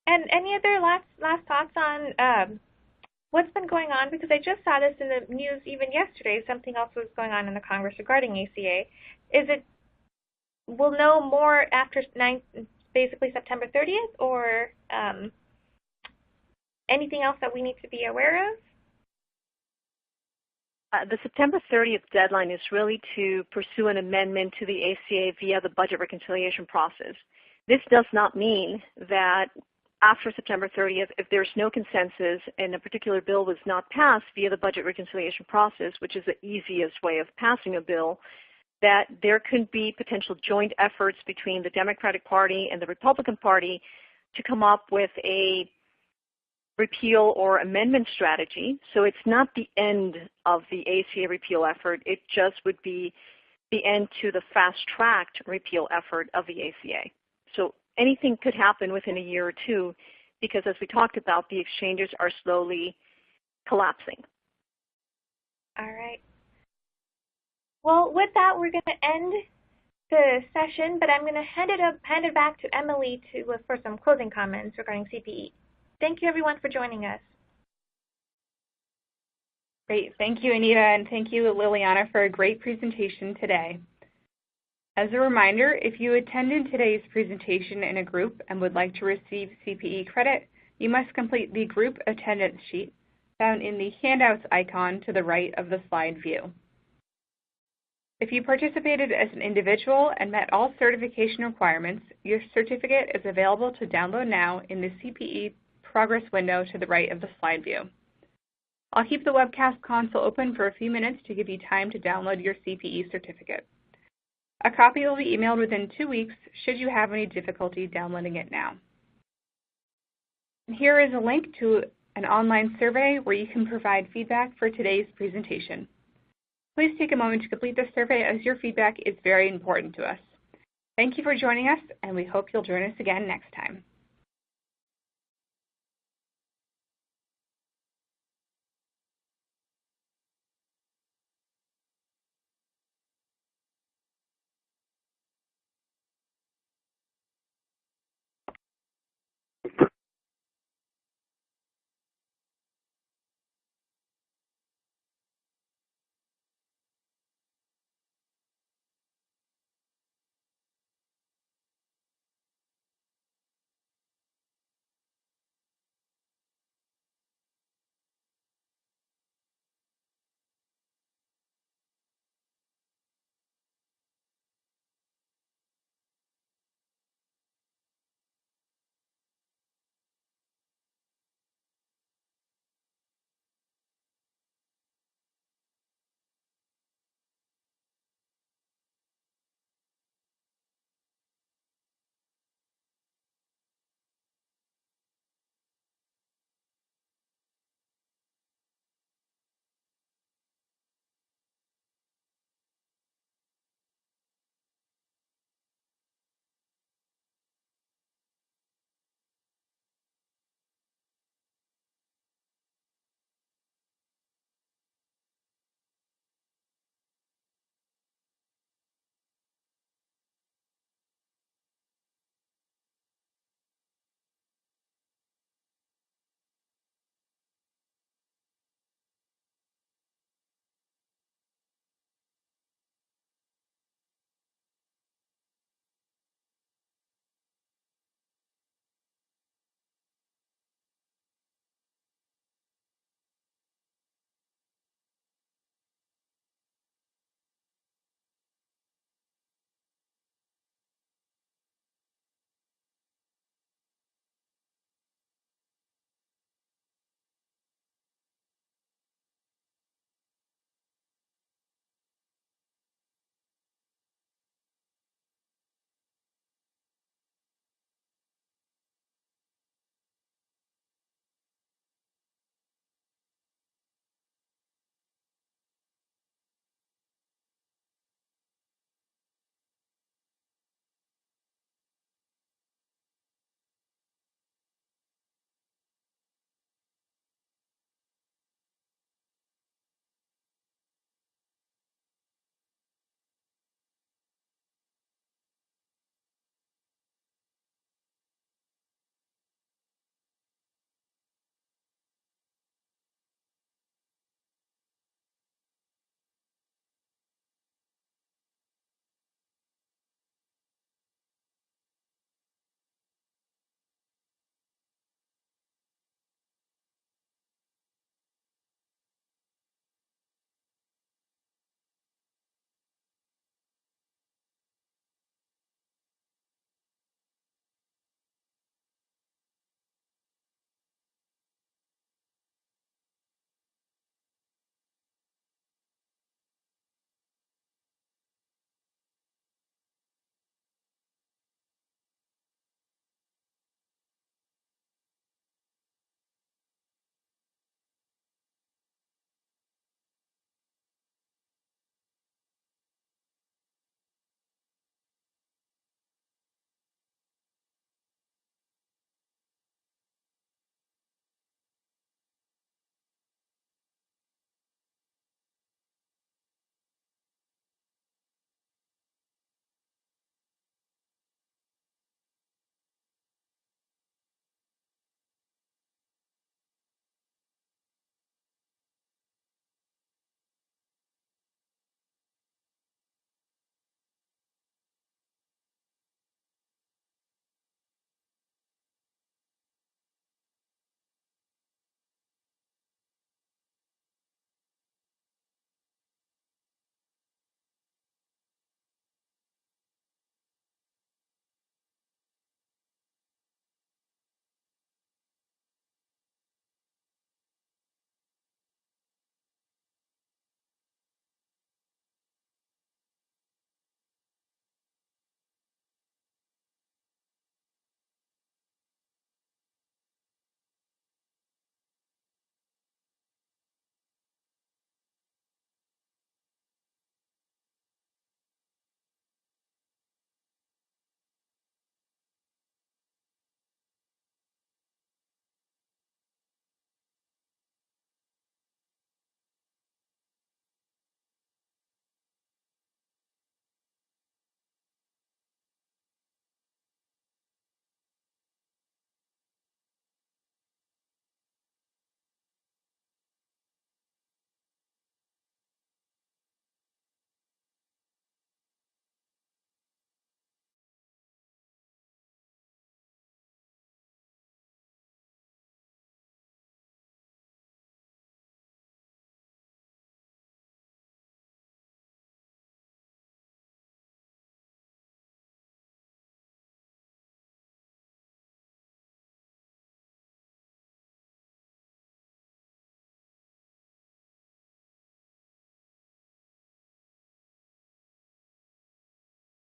And any other last thoughts on what's been going on? Because I just saw this in the news even yesterday. Something else was going on in the Congress regarding ACA. We'll know more after basically September 30th, or anything else that we need to be aware of? The September 30th deadline is really to pursue an amendment to the ACA via the budget reconciliation process. This does not mean that after September 30th, if there's no consensus and a particular bill was not passed via the budget reconciliation process, which is the easiest way of passing a bill, that there could be potential joint efforts between the Democratic Party and the Republican Party to come up with a repeal or amendment strategy. So it's not the end of the ACA repeal effort. It just would be the end to the fast-tracked repeal effort of the ACA. So anything could happen within a year or two, because as we talked about, the exchanges are slowly collapsing. All right. Well, with that, we're going to end the session, but I'm going to hand it back to Emily for some closing comments regarding CPE. Thank you, everyone, for joining us. Great. Thank you, Anita, and thank you, Liliana, for a great presentation today. As a reminder, if you attended today's presentation in a group and would like to receive CPE credit, you must complete the group attendance sheet found in the handouts icon to the right of the slide view. If you participated as an individual and met all certification requirements, your certificate is available to download now in the CPE progress window to the right of the slide view. I'll keep the webcast console open for a few minutes to give you time to download your CPE certificate. A copy will be emailed within 2 weeks should you have any difficulty downloading it now. And here is a link to an online survey where you can provide feedback for today's presentation. Please take a moment to complete the survey, as your feedback is very important to us. Thank you for joining us, and we hope you'll join us again next time.